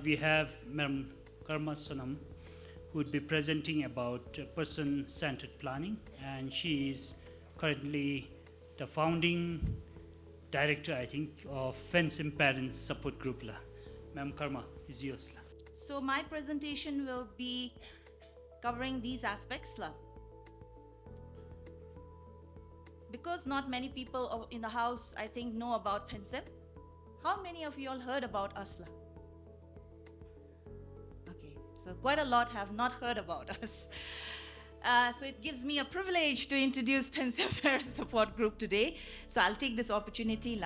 we have Madam Karma Sonam, who would be presenting about person-centered planning, and she is currently the founding director, I think, of PHENSEM Parents Support Group. Ma'am Karma, is yours. So my presentation will be covering these aspects. Because not many people in the house, I think, know about PHENSEM. How many of you all heard about us? Okay, so quite a lot have not heard about us. So it gives me a privilege to introduce PHENSEM Parent Support Group today. So I'll take this opportunity.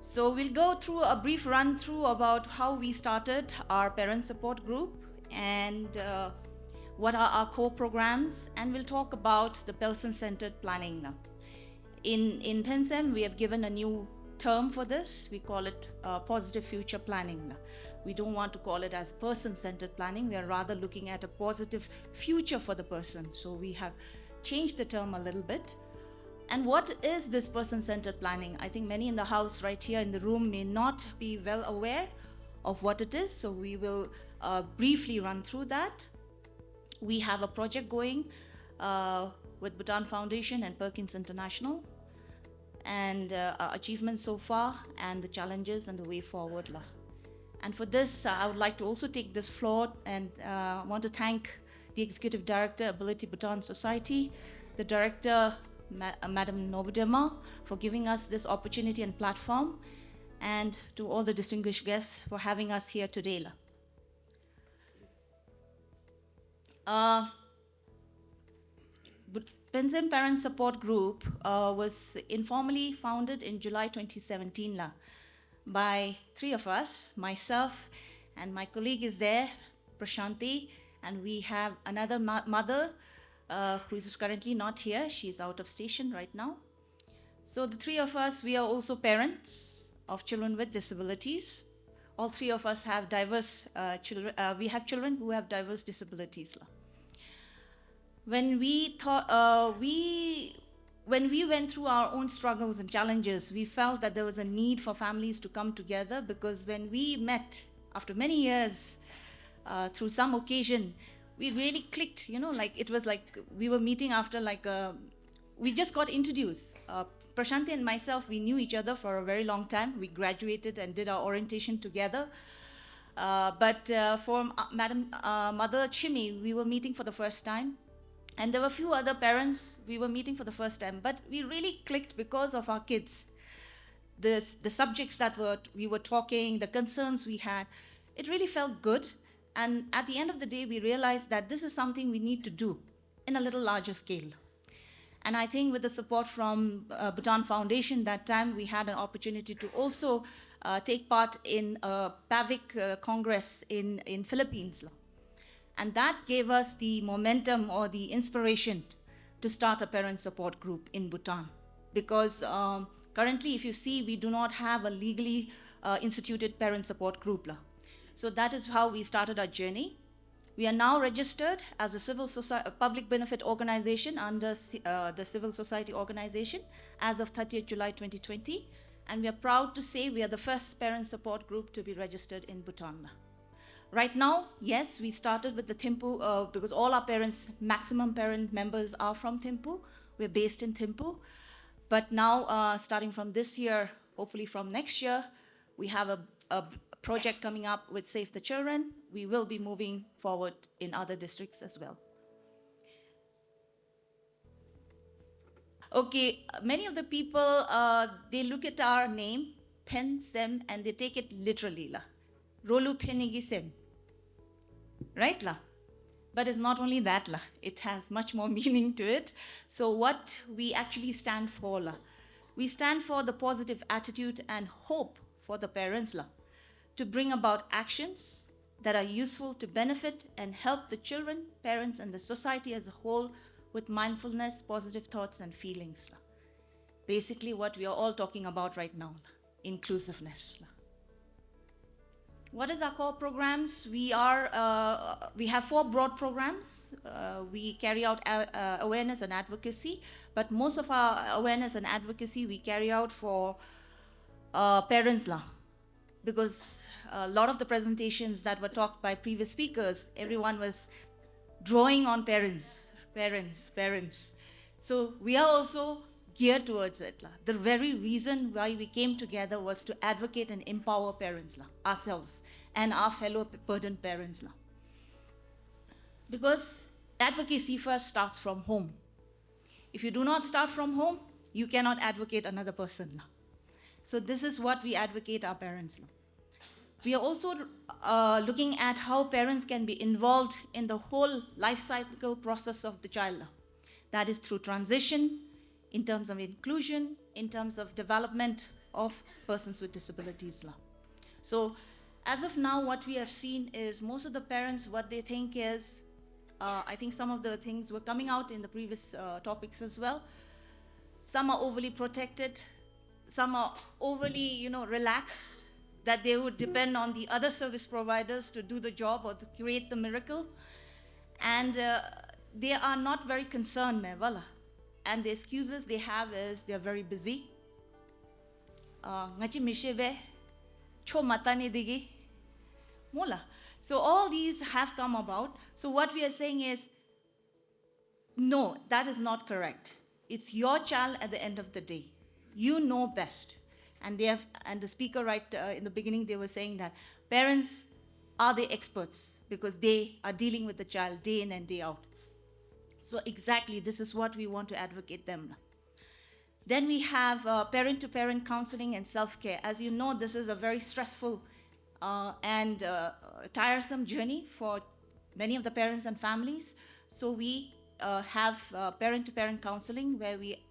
So we'll go through a brief run through about how we started our parent support group and what are our core programs, and we'll talk about the person-centered planning now. In PHENSEM, we have given a new term for this. We call it positive future planning now. We don't want to call it as person-centered planning. We are rather looking at a positive future for the person. So we have changed the term a little bit. And what is this person-centered planning? I think many in the house right here in the room may not be well aware of what it is. So we will briefly run through that. We have a project going with Bhutan Foundation and Perkins International, and our achievements so far and the challenges and the way forward. And for this, I would like to also take this floor and want to thank the Executive Director, Ability Bhutan Society, the Director, Madam Nobudema, for giving us this opportunity and platform, and to all the distinguished guests for having us here today. PHENSEM Parent Support Group was informally founded in July 2017 by three of us, myself and my colleague is there, Prashanti, and we have another mother who is currently not here. She's out of station right now. So the three of us, we are also parents of children with disabilities. All three of us have diverse children. We have children who have diverse disabilities. When we went through our own struggles and challenges, we felt that there was a need for families to come together, because when we met after many years through some occasion, we really clicked, like it was like we were meeting after we just got introduced. Prashanti and myself, we knew each other for a very long time. We graduated and did our orientation together. But for Mother Chimi, we were meeting for the first time. And there were a few other parents we were meeting for the first time, but we really clicked because of our kids. The subjects that we were talking, the concerns we had, it really felt good. And at the end of the day, we realized that this is something we need to do in a little larger scale. And I think with the support from Bhutan Foundation that time, we had an opportunity to also take part in a PAVIC Congress in Philippines. And that gave us the momentum or the inspiration to start a parent support group in Bhutan. Because currently, if you see, we do not have a legally instituted parent support group. So that is how we started our journey. We are now registered as a public benefit organization under the Civil Society Organization as of 30th July 2020. And we are proud to say we are the first parent support group to be registered in Bhutan. Right now, yes, we started with the Thimphu because all our maximum parent members are from Thimphu. We're based in Thimphu. But now, starting from this year, hopefully from next year, we have a project coming up with Save the Children. We will be moving forward in other districts as well. Okay, many of the people, they look at our name, PHENSEM, and they take it literally. Rolu Phenigi Sem. Right? But it's not only that. It has much more meaning to it. So what we actually stand for, we stand for the positive attitude and hope for the parents, to bring about actions that are useful to benefit and help the children, parents, and the society as a whole with mindfulness, positive thoughts, and feelings. Basically what we are all talking about right now, inclusiveness. What is our core programs? We have 4 broad programs. We carry out awareness and advocacy, but most of our awareness and advocacy we carry out for parents, because a lot of the presentations that were talked by previous speakers, everyone was drawing on parents, parents, parents. So we are also geared towards it. The very reason why we came together was to advocate and empower parents, ourselves, and our fellow burdened parents. Because advocacy first starts from home. If you do not start from home, you cannot advocate another person. So this is what we advocate our parents. We are also looking at how parents can be involved in the whole life cycle process of the child. That is through transition, in terms of inclusion, in terms of development of persons with disabilities. So as of now, what we have seen is most of the parents, what they think is, I think some of the things were coming out in the previous topics as well. Some are overly protected, some are overly, relaxed, that they would depend on the other service providers to do the job or to create the miracle. And they are not very concerned, and the excuses they have is they're very busy. So all these have come about. So what we are saying is, no, that is not correct. It's your child at the end of the day. You know best. And the speaker right in the beginning, they were saying that parents are the experts because they are dealing with the child day in and day out. So exactly, this is what we want to advocate them. Then we have parent-to-parent counseling and self-care. As you know, this is a very stressful and tiresome journey for many of the parents and families. So we have parent-to-parent counseling where we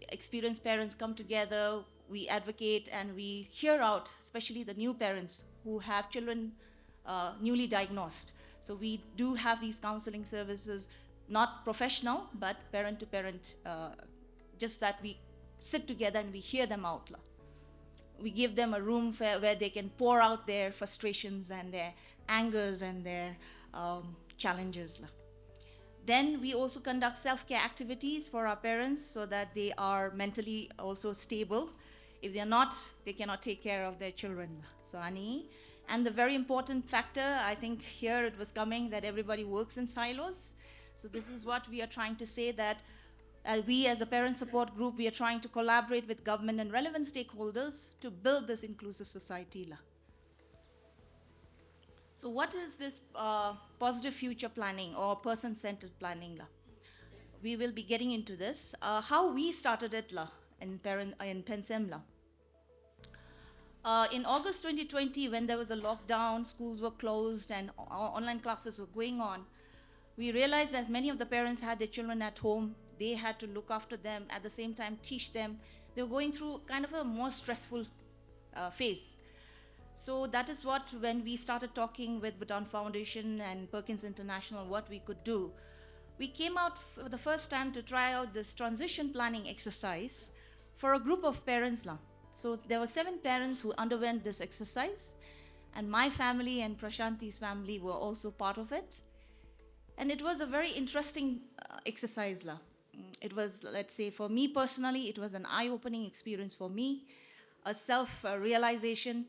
experienced parents come together, we advocate and we hear out, especially the new parents who have children newly diagnosed. So we do have these counseling services, not professional, but parent-to-parent, just that we sit together and we hear them out. We give them a room where they can pour out their frustrations and their angers and their challenges. Then we also conduct self-care activities for our parents so that they are mentally also stable. If they're not, they cannot take care of their children. So Ani, and the very important factor, I think here it was coming, that everybody works in silos. So this is what we are trying to say, that we as a parent support group, we are trying to collaborate with government and relevant stakeholders to build this inclusive society. So what is this positive future planning or person-centered planning? We will be getting into this. How we started it in PHENSEM. In August 2020, when there was a lockdown, schools were closed and online classes were going on, we realized as many of the parents had their children at home, they had to look after them, at the same time teach them. They were going through kind of a more stressful phase. So that is what, when we started talking with Bhutan Foundation and Perkins International, what we could do. We came out for the first time to try out this transition planning exercise for a group of parents. So there were 7 parents who underwent this exercise, and my family and Prashanti's family were also part of it. And it was a very interesting exercise. It was, let's say, for me personally, it was an eye-opening experience for me, a self-realization,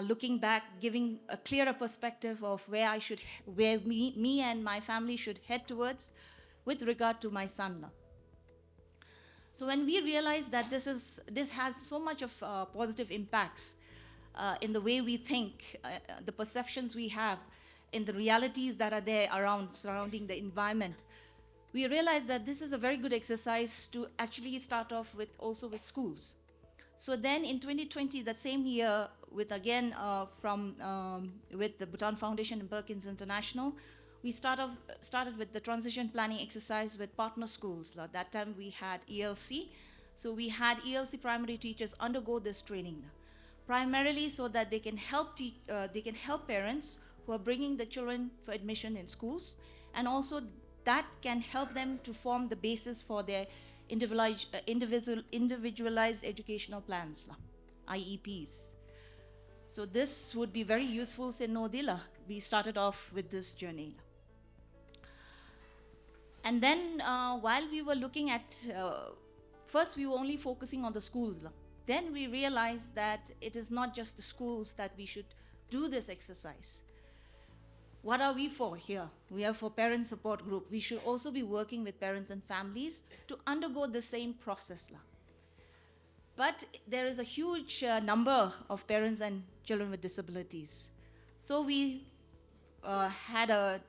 looking back, giving a clearer perspective of where me and my family should head towards with regard to my son. So when we realized that this has so much of positive impacts in the way we think, the perceptions we have, in the realities that are there surrounding the environment, we realized that this is a very good exercise to actually start off with, also with schools. So then in 2020, that same year, with again with the Bhutan Foundation and Perkins International, we started with the transition planning exercise with partner schools. That time we had ELC. So we had ELC primary teachers undergo this training, primarily so that they can help parents who are bringing the children for admission in schools, and also that can help them to form the basis for their individualized educational plans, IEPs. So this would be very useful, say no dila. We started off with this journey. And then while we were looking at, first we were only focusing on the schools. Then we realized that it is not just the schools that we should do this exercise. What are we for here? We are for parent support group. We should also be working with parents and families to undergo the same process. But there is a huge number of parents and children with disabilities. So we had a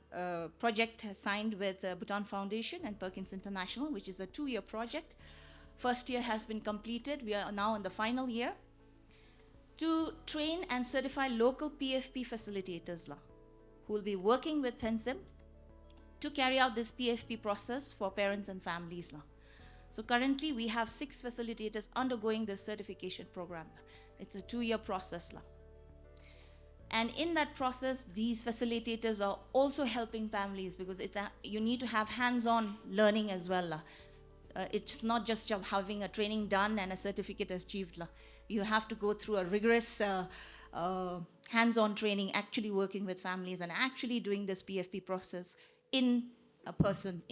project signed with Bhutan Foundation and Perkins International, which is a 2-year project. First year has been completed. We are now in the final year to train and certify local PFP facilitators who will be working with PHENSEM to carry out this PFP process for parents and families. So currently we have 6 facilitators undergoing this certification program. It's a 2-year process. And in that process, these facilitators are also helping families because you need to have hands-on learning as well. It's not just having a training done and a certificate achieved. You have to go through a rigorous hands-on training, actually working with families and actually doing this PFP process in person.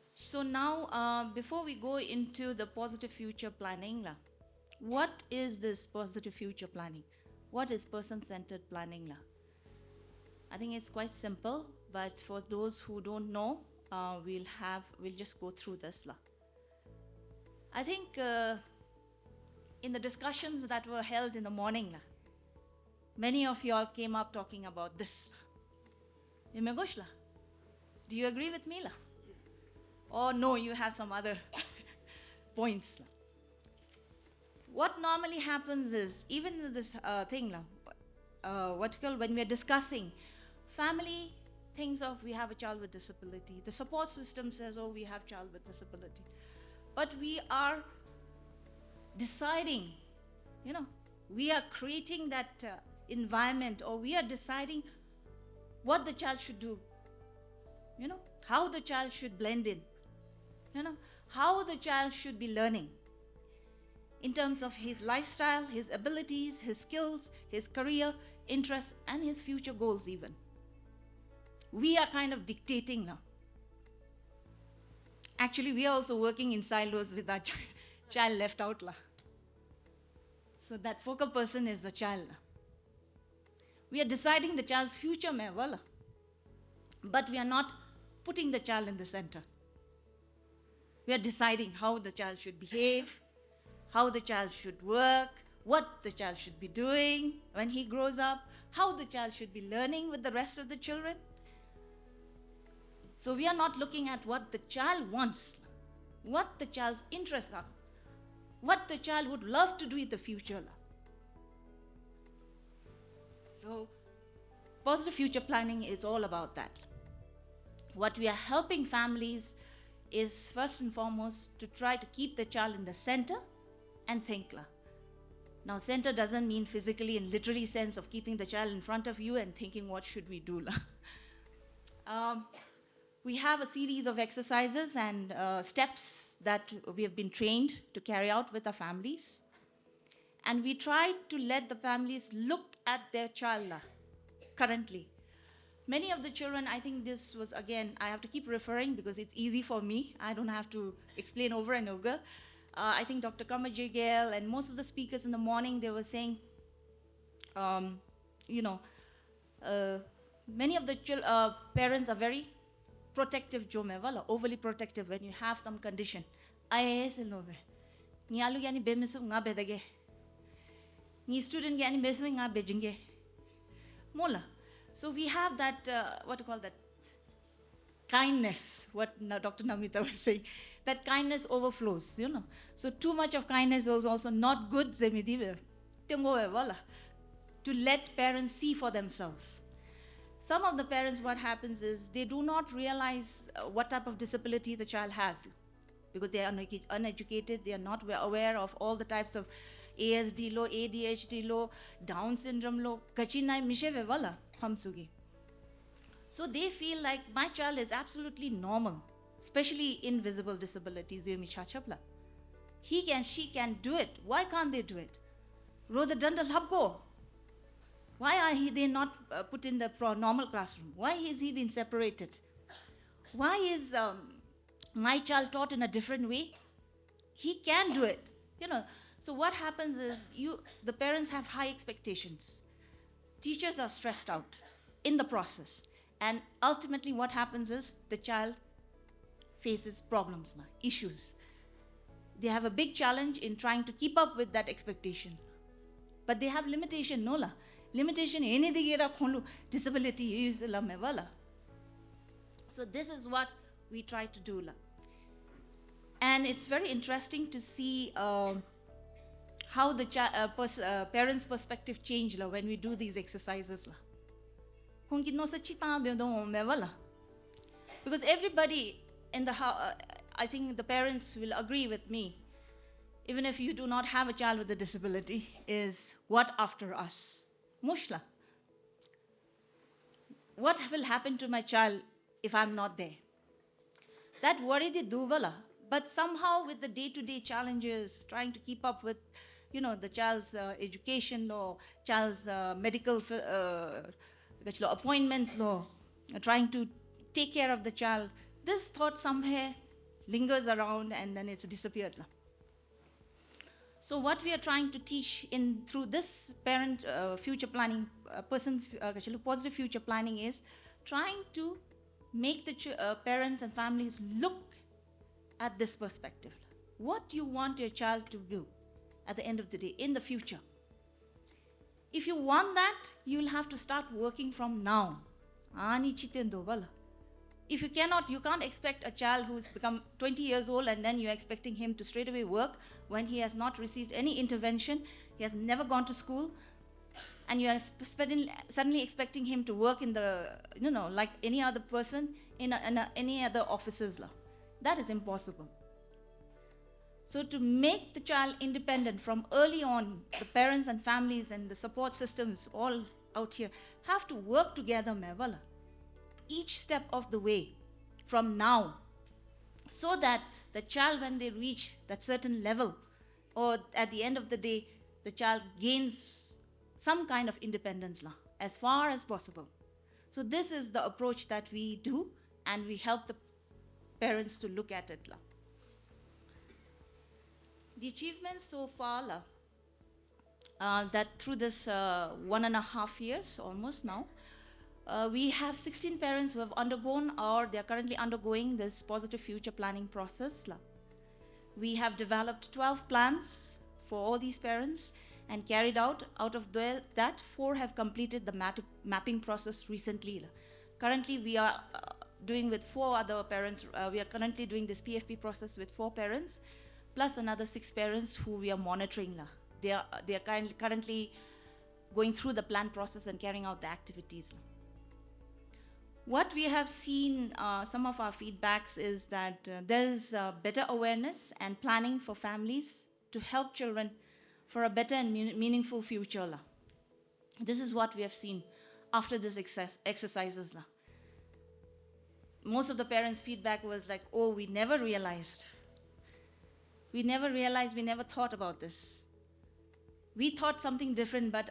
So now, before we go into the positive future planning, what is this positive future planning? What is person-centered planning? I think it's quite simple, but for those who don't know, we'll just go through this. I think in the discussions that were held in the morning, many of y'all came up talking about this. Do you agree with me? Or no, you have some other points. What normally happens is, even this thing, when we're discussing, family thinks of we have a child with disability. The support system says, oh, we have child with disability. But we are deciding, we are creating that environment, or we are deciding what the child should do, how the child should blend in, how the child should be learning in terms of his lifestyle, his abilities, his skills, his career, interests, and his future goals even. We are kind of dictating now. Actually, we are also working in silos with our child left out. So that focal person is the child. We are deciding the child's future, but we are not putting the child in the center. We are deciding how the child should behave, how the child should work, what the child should be doing when he grows up, how the child should be learning with the rest of the children. So we are not looking at what the child wants, what the child's interests are, what the child would love to do in the future. So positive future planning is all about that. What we are helping families is first and foremost to try to keep the child in the center and think. Now, center doesn't mean physically in literally sense of keeping the child in front of you and thinking what should we do. We have a series of exercises and steps that we have been trained to carry out with our families. And we try to let the families look at their child currently. Many of the children, I think this was, again, I have to keep referring because it's easy for me. I don't have to explain over and over. I think Dr. Kamajigel and most of the speakers in the morning, they were saying, many of the parents are very protective, overly protective when you have some condition. So we have that, kindness, what Dr. Namita was saying, that kindness overflows, So too much of kindness is also not good, to let parents see for themselves. Some of the parents, what happens is, they do not realize what type of disability the child has because they are uneducated, they are not aware of all the types of ASD law, ADHD law, Down syndrome law, kachinai mishe wala hamsugi. So they feel like my child is absolutely normal, especially invisible disabilities. He can, she can do it. Why can't they do it? Rodha dandal habgo. Why are they not put in the normal classroom? Why is he being separated? Why is my child taught in a different way? He can do it. You know, so what happens is the parents have high expectations. Teachers are stressed out in the process. And ultimately what happens is the child faces problems, issues. They have a big challenge in trying to keep up with that expectation. But they have limitation, no la. Limitation, any disability use la mevala. So this is what we try to do la. And it's very interesting to see how the parents' perspective change la when we do these exercises la. Because everybody in the house, I think the parents will agree with me, even if you do not have a child with a disability, is what after us? Mushla. What will happen to my child if I'm not there? That worry the duvala. But somehow with the day-to-day challenges, trying to keep up with, the child's education law, child's medical appointments law, trying to take care of the child, this thought somewhere lingers around and then it's disappeared. So what we are trying to teach through this parent future planning, positive future planning is trying to make the parents and families look at this perspective. What do you want your child to do at the end of the day, in the future? If you want that, you will have to start working from now. If you can't expect a child who's become 20 years old and then you're expecting him to straight away work when he has not received any intervention, he has never gone to school, and you are suddenly expecting him to work in the, like any other person in any other offices. That is impossible. So to make the child independent from early on, the parents and families and the support systems all out here have to work together, Mevala, each step of the way from now, so that the child, when they reach that certain level, or at the end of the day, the child gains some kind of independence as far as possible. So this is the approach that we do, and we help the parents to look at it. The achievements so far, that through this 1.5 years almost now, we have 16 parents who have undergone or they are currently undergoing this positive future planning process. We have developed 12 plans for all these parents and carried out. Out of that, 4 have completed the mapping process recently. Currently, we are doing with 4 other parents. We are currently doing this PFP process with 4 parents, plus another 6 parents who we are monitoring. They are currently going through the plan process and carrying out the activities. What we have seen, some of our feedbacks is that there is better awareness and planning for families to help children for a better and meaningful future. This is what we have seen after this exercises. Most of the parents' feedback was like, oh, we never realized. We never thought about this. We thought something different, but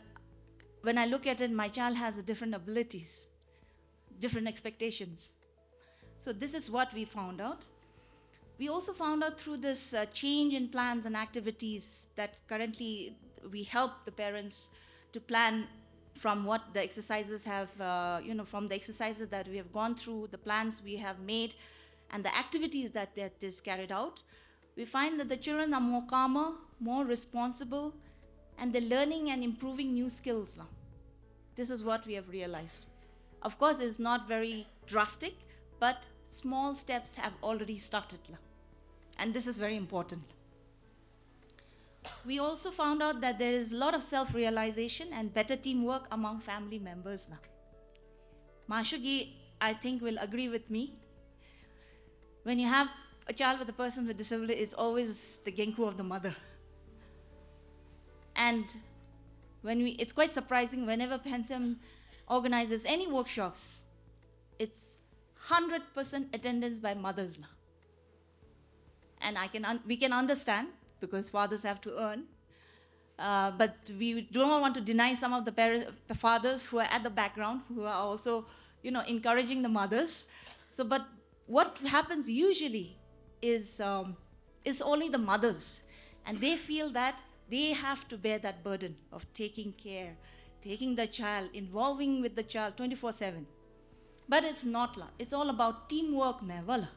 when I look at it, my child has different abilities, different expectations. So this is what we found out. We also found out through this change in plans and activities that currently we help the parents to plan from what the exercises have, from the exercises that we have gone through, the plans we have made, and the activities that is carried out. We find that the children are more calmer, more responsible, and they're learning and improving new skills now. This is what we have realized. Of course, it's not very drastic, but small steps have already started. And this is very important. We also found out that there is a lot of self-realization and better teamwork among family members. Mashugi, I think, will agree with me. When you have a child with a person with disability, it's always the genku of the mother. And it's quite surprising whenever PHENSEM organizes any workshops, it's 100% attendance by mothers. And we can understand, because fathers have to earn. But we don't want to deny some of the fathers who are at the background, who are also, encouraging the mothers. But what happens usually is only the mothers And they feel that they have to bear that burden of taking care, taking the child, involving with the child 24/7. But it's not la. It's all about teamwork, mevela.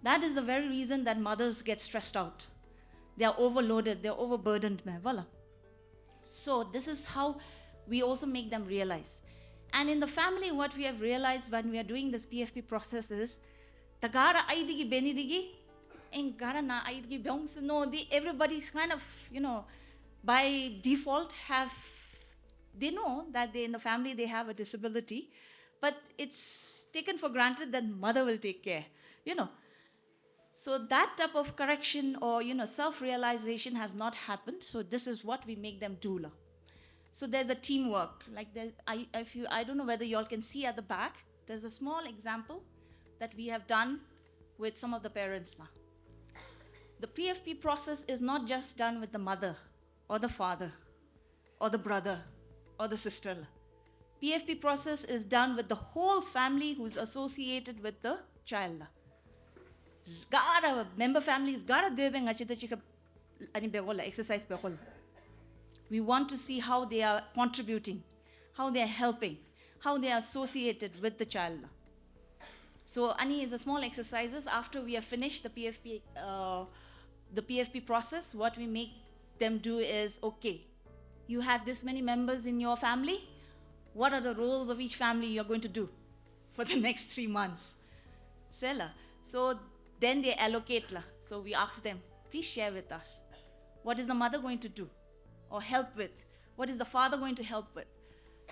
That is the very reason that mothers get stressed out. They are overloaded, they're overburdened, mevela. So this is how we also make them realize. And in the family, what we have realized when we are doing this PFP process is, tagara aidigi benidigi, and gara na aidigi beongs. No, everybody's kind of, by default they know that they in the family they have a disability, but it's taken for granted that mother will take care, So that type of correction or, self-realization has not happened. So this is what we make them do. So there's a teamwork. Like I don't know whether you all can see at the back, there's a small example that we have done with some of the parents. The PFP process is not just done with the mother or the father or the brother or the sister. PFP process is done with the whole family who's associated with the child. Gara member families gara doing exercise. We want to see how they are contributing, how they are helping, how they are associated with the child. So Ani is a small exercises. After we have finished the PFP process, what we make them do is, okay, you have this many members in your family. What are the roles of each family you're going to do for the next 3 months? So then they allocate. So we ask them, please share with us. What is the mother going to do or help with? What is the father going to help with?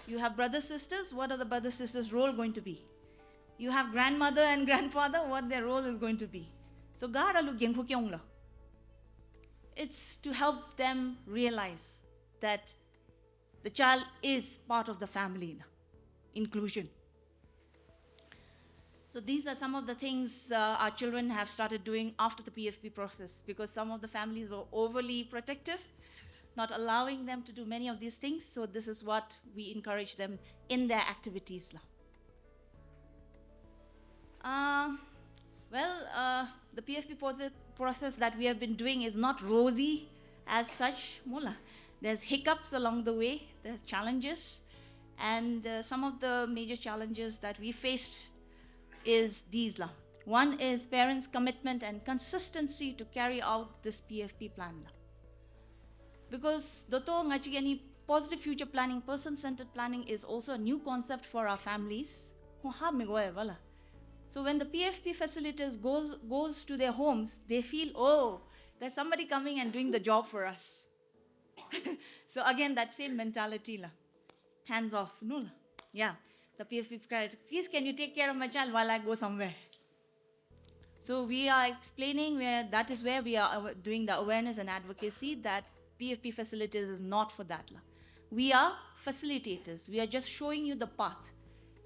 You have brothers, sisters. What are the brothers, sisters' role going to be? You have grandmother and grandfather. What their role is going to be? So it's to help them realize that the child is part of the family. Inclusion. So these are some of the things our children have started doing after the PFP process, because some of the families were overly protective, not allowing them to do many of these things. So this is what we encourage them in their activities. The PFP process that we have been doing is not rosy as such. There's hiccups along the way, there's challenges, and some of the major challenges that we faced is these. One is parents' commitment and consistency to carry out this PFP plan. Because any positive future planning, person-centered planning is also a new concept for our families. So when the PFP facilitators goes to their homes, they feel, oh, there's somebody coming and doing the job for us. So again, that same mentality. Hands off. No. Yeah. The PFP cried, please can you take care of my child while I go somewhere? So we are explaining that is where we are doing the awareness and advocacy that PFP facilitators is not for that. We are facilitators. We are just showing you the path.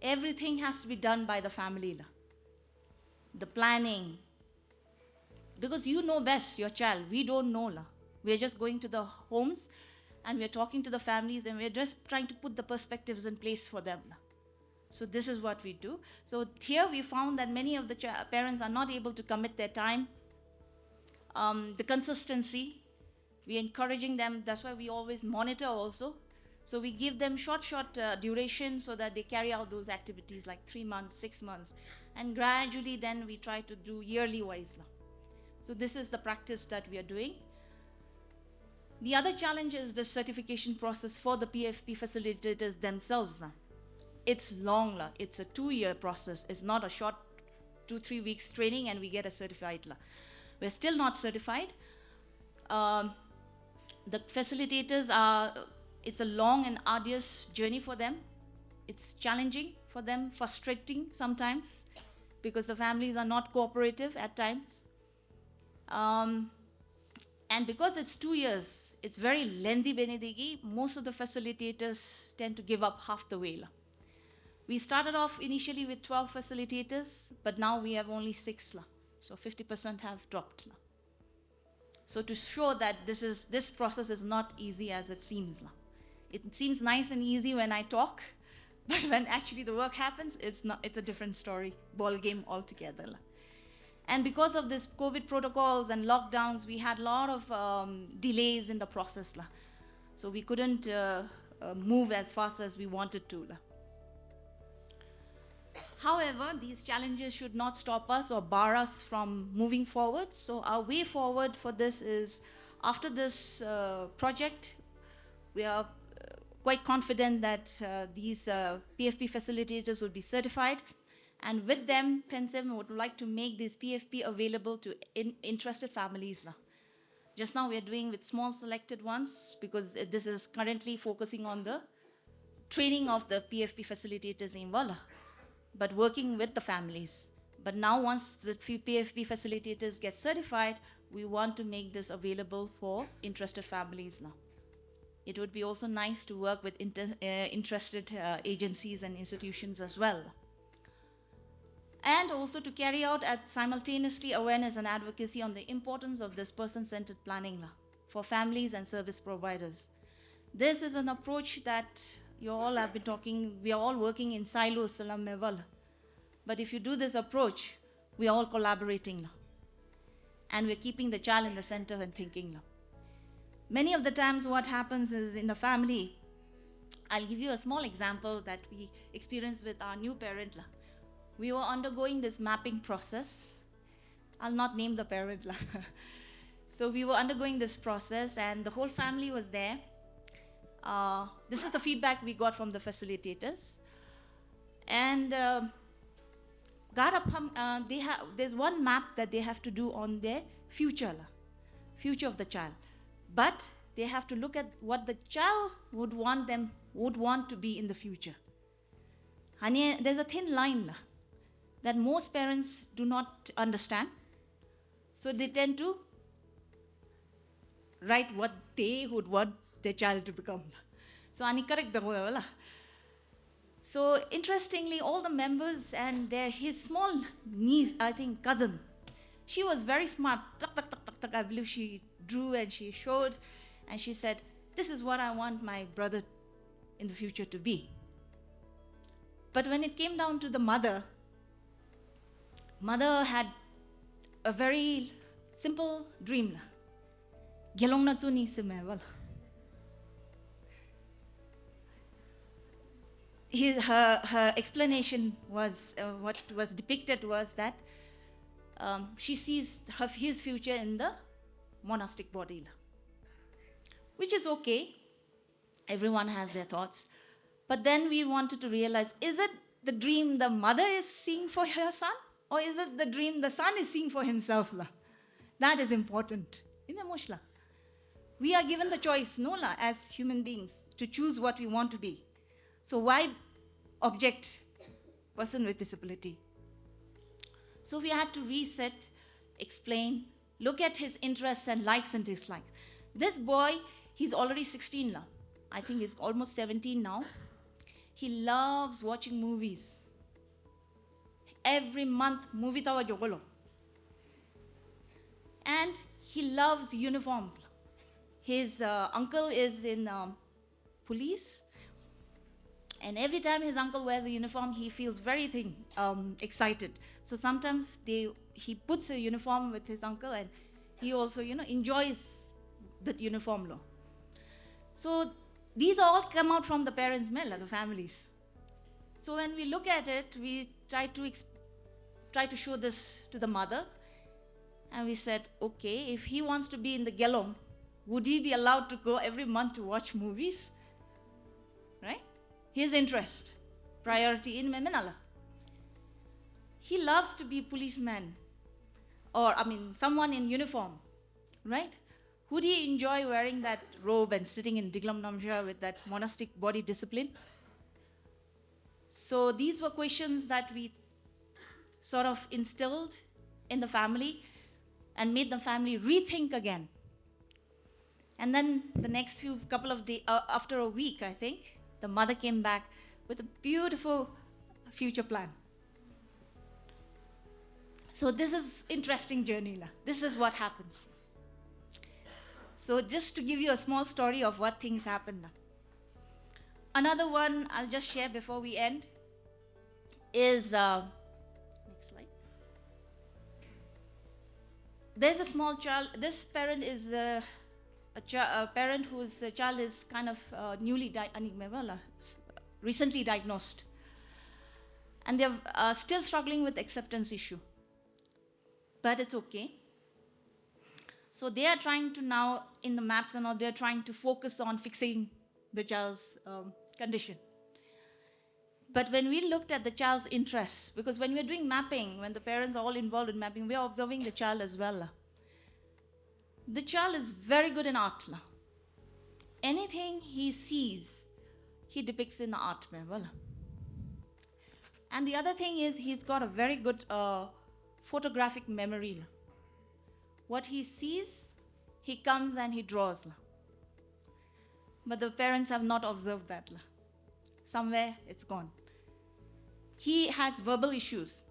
Everything has to be done by the family. The planning. Because you know best your child. We don't know. We are just going to the homes and we are talking to the families and we are just trying to put the perspectives in place for them. So this is what we do. So here we found that many of the parents are not able to commit their time. The consistency, we're encouraging them. That's why we always monitor also. So we give them short duration so that they carry out those activities like 3 months, 6 months. And gradually then we try to do yearly wise. So this is the practice that we are doing. The other challenge is the certification process for the PFP facilitators themselves. It's long. It's a 2-year process. It's not a short 2-3 weeks training and we get a certified. We're still not certified. The facilitators it's a long and arduous journey for them. It's challenging for them, frustrating sometimes because the families are not cooperative at times. And because it's 2 years, it's very lengthy benedigi, most of the facilitators tend to give up half the way. We started off initially with 12 facilitators, but now we have only 6. So 50% have dropped. So to show that this process is not easy as it seems. It seems nice and easy when I talk, but when actually the work happens, it's a different story, ball game altogether. And because of this COVID protocols and lockdowns, we had a lot of delays in the process. La. So we couldn't move as fast as we wanted to. La. However, these challenges should not stop us or bar us from moving forward. So our way forward for this is, after this project, we are quite confident that these PFP facilitators will be certified. And with them, PHENSEM would like to make this PFP available to interested families. Just now we are doing with small selected ones, because this is currently focusing on the training of the PFP facilitators in Walla, but working with the families. But now once the PFP facilitators get certified, we want to make this available for interested families now. It would be also nice to work with interested agencies and institutions as well. And also to carry out simultaneously awareness and advocacy on the importance of this person-centered planning for families and service providers. This is an approach that you all have been talking, we are all working in silos, salam meval. But if you do this approach, we are all collaborating. And we're keeping the child in the center and thinking. Many of the times what happens is in the family, I'll give you a small example that we experienced with our new parent. We were undergoing this mapping process. I'll not name the parent. So we were undergoing this process and the whole family was there. This is the feedback we got from the facilitators. And there's one map that they have to do on their future of the child. But they have to look at what the child would want to be in the future. And there's a thin line that most parents do not understand. So they tend to write what they would want their child to become. So ani correct. So interestingly, all the members and his small niece, I think cousin, she was very smart. I believe she drew and she showed and she said, this is what I want my brother in the future to be. But when it came down to the mother had a very simple dream. Her explanation was, what was depicted was that she sees his future in the monastic body, which is okay. Everyone has their thoughts. But then we wanted to realize, is it the dream the mother is seeing for her son? Or is it the dream the son is seeing for himself? That is important. We are given the choice, as human beings, to choose what we want to be. So why object person with disability? So we had to reset, explain, look at his interests and likes and dislikes. This boy, he's already 16 now. I think he's almost 17 now. He loves watching movies. Every month, movie tawa jogolo. And he loves uniforms. His uncle is in police. And every time his uncle wears a uniform, he feels very excited. So sometimes he puts a uniform with his uncle and he also, enjoys that uniform. So these all come out from the parents' the families. So when we look at it, we try to show this to the mother. And we said, okay, if he wants to be in the Gelong, would he be allowed to go every month to watch movies? Right? His interest, priority in Memenala. He loves to be policeman or, someone in uniform, right? Would he enjoy wearing that robe and sitting in Diglam Namja with that monastic body discipline? So these were questions that we sort of instilled in the family and made the family rethink again. And then the next couple of days, after a week, I think, the mother came back with a beautiful future plan. So this is interesting journey. This is what happens. So just to give you a small story of what things happen. Another one I'll just share before we end is, next slide. there's a small child. This parent is a parent whose child is kind of recently diagnosed, and they're still struggling with acceptance issue. But it's okay. So they are trying to now, in the maps and all, they're trying to focus on fixing the child's condition. But when we looked at the child's interests, because when we're doing mapping, when the parents are all involved in mapping, we are observing the child as well. The child is very good in art. Anything he sees, he depicts in the art. And the other thing is, he's got a very good photographic memory. What he sees, he comes and he draws. But the parents have not observed that. Somewhere it's gone. He has verbal issues.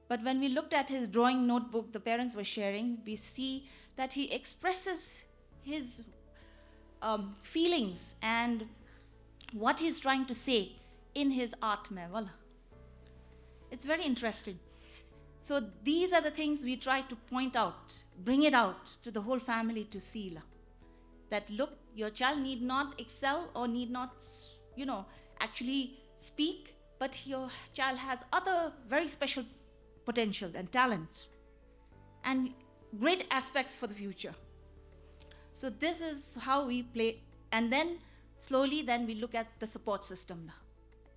But when we looked at his drawing notebook the parents were sharing, we see that he expresses his feelings and what he's trying to say in his art. It's very interesting. So these are the things we try to point out, bring it out to the whole family to see. That look, your child need not excel or need not, actually speak, but your child has other very special potential and talents and great aspects for the future. So this is how we play, and then slowly then we look at the support system.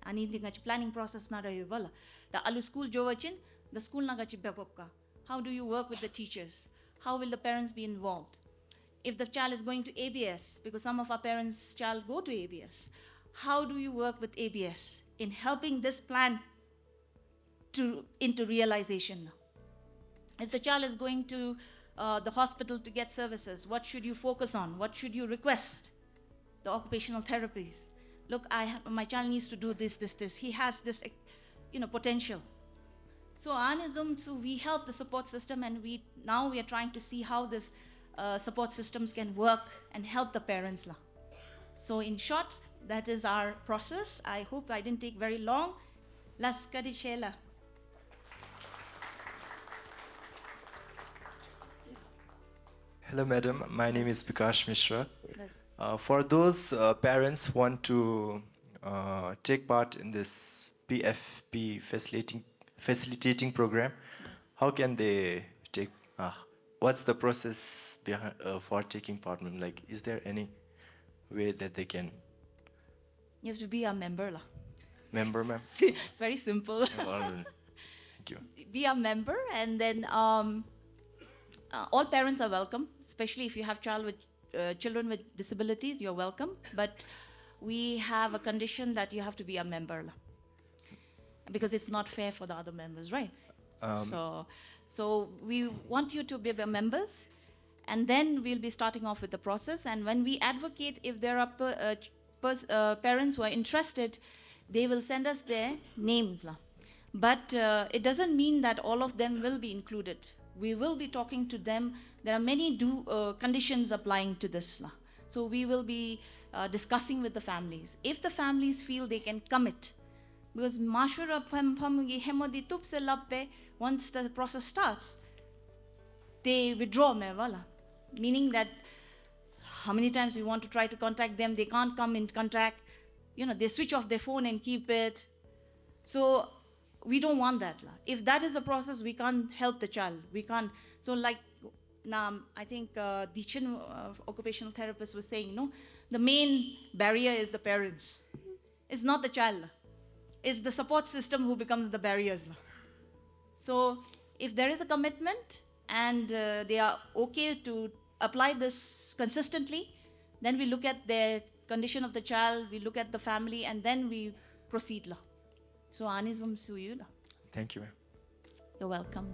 Ani planning process na rayo wala. The alu school jovachin, the school na gachi bepopka. How do you work with the teachers? How will the parents be involved? If the child is going to ABS, because some of our parents' child go to ABS, how do you work with ABS in helping this plan into realization? If the child is going to the hospital to get services, what should you focus on? What should you request? The occupational therapies. Look, my child needs to do this. He has this, potential. So we help the support system, and now we are trying to see how this support systems can work and help the parents. So in short, that is our process. I hope I didn't take very long. Las Kadishela. Hello, madam. My name is Bikash Mishra. Yes. For those parents who want to take part in this PFP facilitating program, how can they take? What's the process behind, for taking part? Like, is there any way that they can? You have to be a member. Member, ma'am? Very simple. Thank you. Be a member, and then all parents are welcome, especially if you have children with disabilities, you're welcome. But we have a condition that you have to be a member, because it's not fair for the other members, right? So we want you to be members, and then we'll be starting off with the process. And when we advocate, if there are parents who are interested, they will send us their names. But it doesn't mean that all of them will be included. We will be talking to them. There are many conditions applying to this. So we will be discussing with the families. If the families feel they can commit, because once the process starts, they withdraw, meaning that how many times we want to try to contact them, they can't come in contact. They switch off their phone and keep it. So we don't want that. If that is a process, we can't help the child. We can't. So like now, I think Dichin, occupational therapist, was saying, the main barrier is the parents. It's not the child. It's the support system who becomes the barriers. So if there is a commitment and they are okay to apply this consistently, then we look at the condition of the child, we look at the family, and then we proceed. So anisum suyu. Thank you, ma'am. You're welcome.